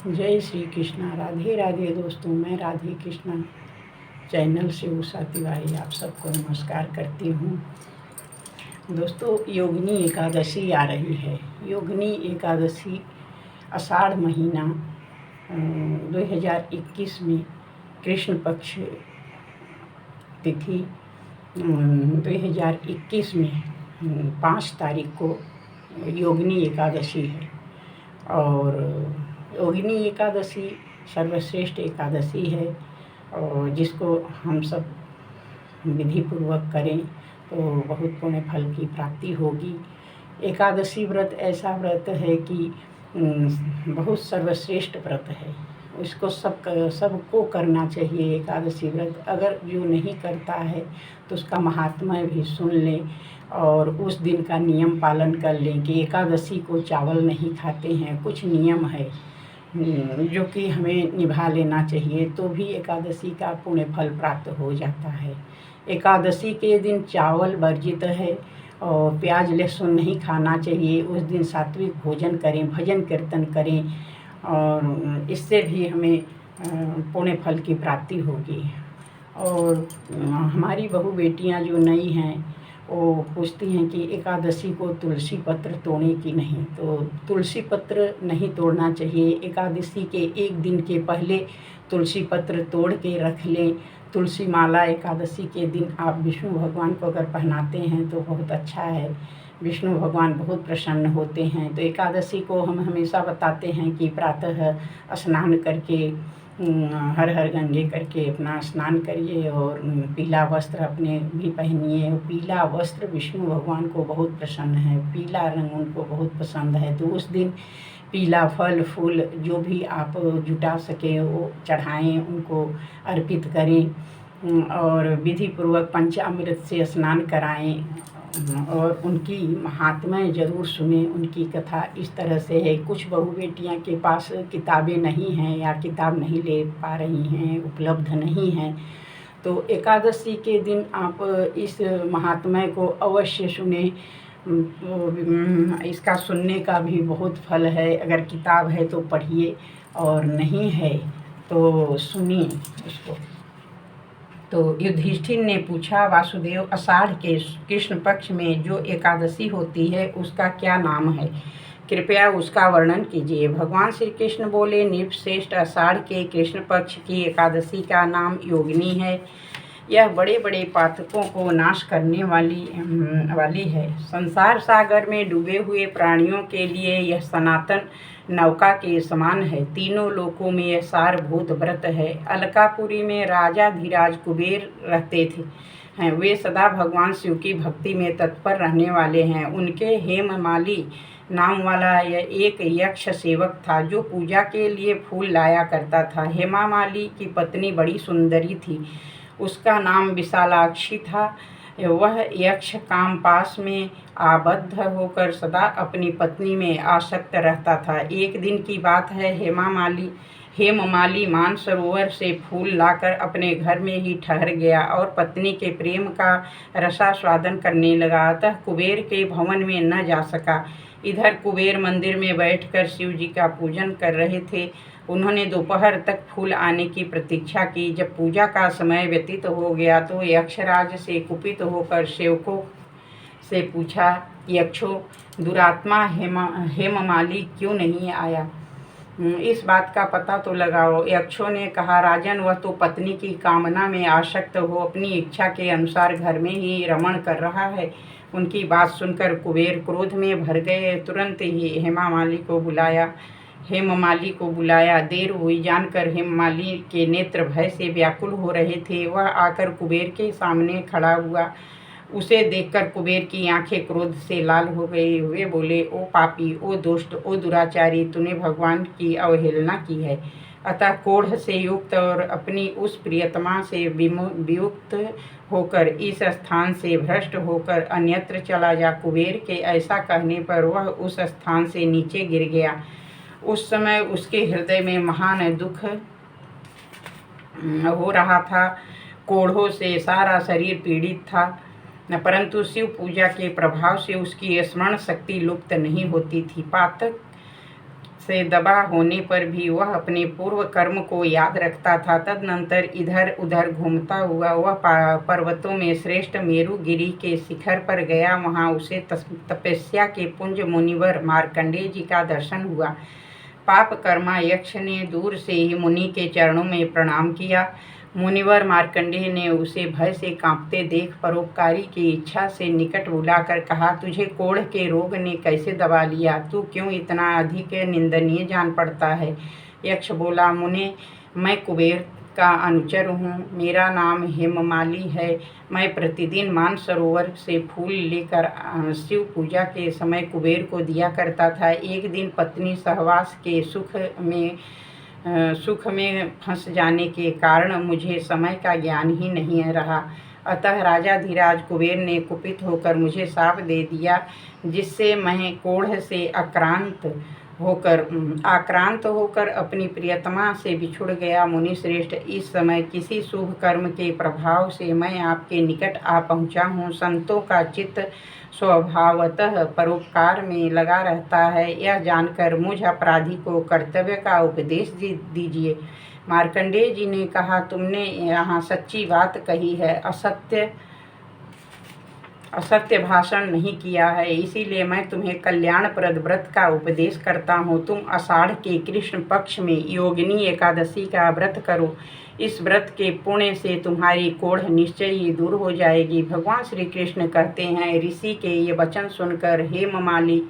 जय श्री कृष्णा। राधे राधे दोस्तों, मैं राधे कृष्णा चैनल से उषा तिवारी आप सबको नमस्कार करती हूँ। दोस्तों, योगिनी एकादशी आ रही है। योगिनी एकादशी आषाढ़ महीना 2021 में कृष्ण पक्ष तिथि 2021 में 5 तारीख को योगिनी एकादशी है। और योगिनी एकादशी सर्वश्रेष्ठ एकादशी है और जिसको हम सब विधि पूर्वक करें तो बहुत पुण्य फल की प्राप्ति होगी। एकादशी व्रत ऐसा व्रत है कि बहुत सर्वश्रेष्ठ व्रत है। इसको सबको करना चाहिए। एकादशी व्रत अगर जो नहीं करता है तो उसका महात्म्य भी सुन लें और उस दिन का नियम पालन कर लें कि एकादशी को चावल नहीं खाते हैं। कुछ नियम है जो कि हमें निभा लेना चाहिए, तो भी एकादशी का पुण्य फल प्राप्त हो जाता है। एकादशी के दिन चावल वर्जित है और प्याज लहसुन नहीं खाना चाहिए। उस दिन सात्विक भोजन करें, भजन कीर्तन करें और इससे भी हमें पुण्य फल की प्राप्ति होगी। और हमारी बहू बेटियां जो नई हैं वो पूछती हैं कि एकादशी को तुलसी पत्र तोड़ें कि नहीं। तो तुलसी पत्र नहीं तोड़ना चाहिए। एकादशी के एक दिन के पहले तुलसी पत्र तोड़ के रख लें। तुलसी माला एकादशी के दिन आप विष्णु भगवान को अगर पहनाते हैं तो बहुत अच्छा है। विष्णु भगवान बहुत प्रसन्न होते हैं। तो एकादशी को हम हमेशा बताते हैं कि प्रातः स्नान करके हर हर गंगे करके अपना स्नान करिए और पीला वस्त्र अपने भी पहनिए। पीला वस्त्र विष्णु भगवान को बहुत प्रसन्न है, पीला रंग उनको बहुत पसंद है। तो उस दिन पीला फल फूल जो भी आप जुटा सकें वो चढ़ाएं, उनको अर्पित करें और विधि पूर्वक पंचामृत से स्नान कराएं और उनकी महात्म्य ज़रूर सुने। उनकी कथा इस तरह से है। कुछ बहू बेटियाँ के पास किताबें नहीं हैं या किताब नहीं ले पा रही हैं, उपलब्ध नहीं हैं, तो एकादशी के दिन आप इस महात्म्य को अवश्य सुने। इसका सुनने का भी बहुत फल है। अगर किताब है तो पढ़िए और नहीं है तो सुनिए उसको। तो युधिष्ठिर ने पूछा, वासुदेव, आषाढ़ के कृष्ण पक्ष में जो एकादशी होती है उसका क्या नाम है? कृपया उसका वर्णन कीजिए। भगवान श्री कृष्ण बोले, नृपश्रेष्ठ, आषाढ़ के कृष्ण पक्ष की एकादशी का नाम योगिनी है। यह बड़े बड़े पातकों को नाश करने वाली है। संसार सागर में डूबे हुए प्राणियों के लिए यह सनातन नौका के समान है। तीनों लोकों में यह सारभूत व्रत है। अलकापुरी में राजा धीराज कुबेर रहते हैं। वे सदा भगवान शिव की भक्ति में तत्पर रहने वाले हैं। उनके हेममाली नाम वाला यह एक यक्ष सेवक था जो पूजा के लिए फूल लाया करता था। हेमामाली की पत्नी बड़ी सुंदरी थी, उसका नाम विशालाक्षी था। वह यक्ष कामपाश में आबद्ध होकर सदा अपनी पत्नी में आसक्त रहता था। एक दिन की बात है, हेममाली मानसरोवर से फूल लाकर अपने घर में ही ठहर गया और पत्नी के प्रेम का रसास्वादन करने लगा। अतः कुबेर के भवन में न जा सका। इधर कुबेर मंदिर में बैठकर शिव जी का पूजन कर रहे थे। उन्होंने दोपहर तक फूल आने की प्रतीक्षा की। जब पूजा का समय व्यतीत हो गया तो यक्षराज से कुपित होकर सेवकों से पूछा, यक्षों, दुरात्मा हेममाली क्यों नहीं आया? इस बात का पता तो लगाओ। यक्षों ने कहा, राजन, वह तो पत्नी की कामना में आसक्त हो अपनी इच्छा के अनुसार घर में ही रमण कर रहा है। उनकी बात सुनकर कुबेर क्रोध में भर गए। तुरंत ही हेममाली को बुलाया। देर हुई जानकर हेममाली के नेत्र भय से व्याकुल हो रहे थे। वह आकर कुबेर के सामने खड़ा हुआ। उसे देखकर कुबेर की आंखें क्रोध से लाल हो गई। वे बोले, ओ पापी, ओ दुष्ट, ओ दुराचारी, तूने भगवान की अवहेलना की है। अतः कोढ़ से युक्त और अपनी उस प्रियतमा से वियुक्त होकर इस स्थान से भ्रष्ट होकर अन्यत्र चला जा। कुबेर के ऐसा कहने पर वह उस स्थान से नीचे गिर गया। उस समय उसके हृदय में महान दुख हो रहा था। कोढ़ों से सारा शरीर पीड़ित था, परंतु शिव पूजा के प्रभाव से उसकी स्मरण शक्ति लुप्त नहीं होती थी। पातक से दबा होने पर भी वह अपने पूर्व कर्म को याद रखता था। तदनंतर इधर उधर घूमता हुआ वह पर्वतों में श्रेष्ठ मेरुगिरी के शिखर पर गया। वहां उसे तपस्या के पुंज मुनिवर मार्कंडेय जी का दर्शन हुआ। पाप कर्मा यक्ष ने दूर से ही मुनि के चरणों में प्रणाम किया। मुनिवर मार्कंडेय ने उसे भय से कांपते देख परोपकारी की इच्छा से निकट बुलाकर कहा, तुझे कोढ़ के रोग ने कैसे दबा लिया? तू क्यों इतना अधिक निंदनीय जान पड़ता है? यक्ष बोला, मुने, मैं कुबेर का अनुचर हूँ। मेरा नाम हेममाली है। मैं प्रतिदिन मानसरोवर से फूल लेकर शिव पूजा के समय कुबेर को दिया करता था। एक दिन पत्नी सहवास के सुख में फंस जाने के कारण मुझे समय का ज्ञान ही नहीं रहा। अतः राजाधिराज कुबेर ने कुपित होकर मुझे शाप दे दिया, जिससे मैं कोढ़ से आक्रांत होकर अपनी प्रियतमा से बिछुड़ गया। मुनि श्रेष्ठ, इस समय किसी शुभ कर्म के प्रभाव से मैं आपके निकट आ पहुँचा हूँ। संतों का चित्त स्वभावतः परोपकार में लगा रहता है। यह जानकर मुझ अपराधी को कर्तव्य का उपदेश दीजिए। मार्कंडेय जी ने कहा, तुमने यहाँ सच्ची बात कही है, असत्य भाषण नहीं किया है, इसीलिए मैं तुम्हें कल्याणप्रद व्रत का उपदेश करता हूँ। तुम आषाढ़ के कृष्ण पक्ष में योगिनी एकादशी का व्रत करो। इस व्रत के पुण्य से तुम्हारी कोढ़ निश्चय ही दूर हो जाएगी। भगवान श्री कृष्ण कहते हैं, ऋषि के ये वचन सुनकर हेममाली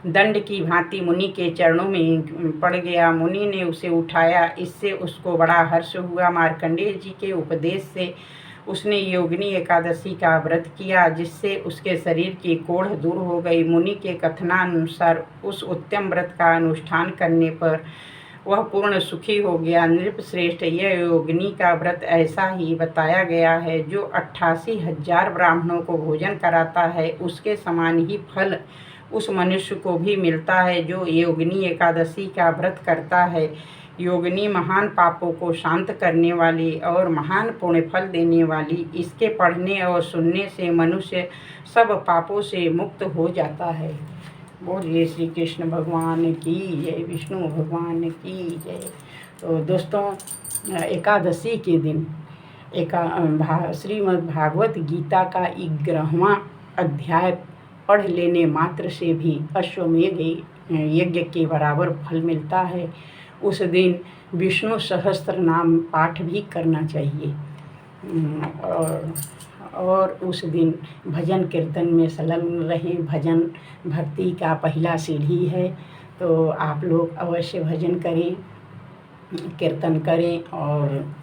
दंड की भांति मुनि के चरणों में पड़ गया। मुनि ने उसे उठाया, इससे उसको बड़ा हर्ष हुआ। मार्कंडेय जी के उपदेश से उसने योगिनी एकादशी का व्रत किया, जिससे उसके शरीर की कोढ़ दूर हो गई। मुनि के कथनानुसार उस उत्तम व्रत का अनुष्ठान करने पर वह पूर्ण सुखी हो गया। नृप श्रेष्ठ, यह योगिनी का व्रत ऐसा ही बताया गया है, जो 88,000 ब्राह्मणों को भोजन कराता है, उसके समान ही फल उस मनुष्य को भी मिलता है जो योगिनी एकादशी का व्रत करता है। योगिनी महान पापों को शांत करने वाली और महान पुण्य फल देने वाली। इसके पढ़ने और सुनने से मनुष्य सब पापों से मुक्त हो जाता है। बोलिए श्री कृष्ण भगवान की जय, विष्णु भगवान की जय। तो दोस्तों, एकादशी के दिन श्रीमद् भागवत गीता का 11वां अध्याय पढ़ लेने मात्र से भी अश्वमेध यज्ञ के बराबर फल मिलता है। उस दिन विष्णु सहस्त्र नाम पाठ भी करना चाहिए और उस दिन भजन कीर्तन में संलग्न रहें। भजन भक्ति का पहला सीढ़ी है, तो आप लोग अवश्य भजन करें, कीर्तन करें और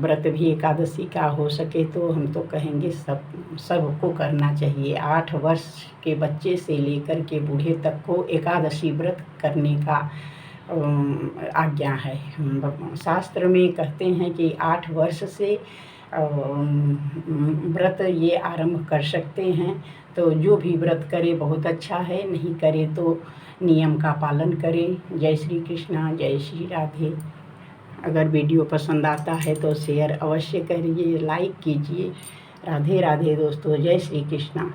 व्रत भी एकादशी का हो सके तो हम तो कहेंगे सबको करना चाहिए। 8 वर्ष के बच्चे से लेकर के बूढ़े तक को एकादशी व्रत करने का आज्ञा है। शास्त्र में कहते हैं कि 8 वर्ष से व्रत ये आरंभ कर सकते हैं। तो जो भी व्रत करे बहुत अच्छा है, नहीं करे तो नियम का पालन करें। जय श्री कृष्णा, जय श्री राधे। अगर वीडियो पसंद आता है तो शेयर अवश्य करिए, लाइक कीजिए। राधे राधे दोस्तों, जय श्री कृष्णा।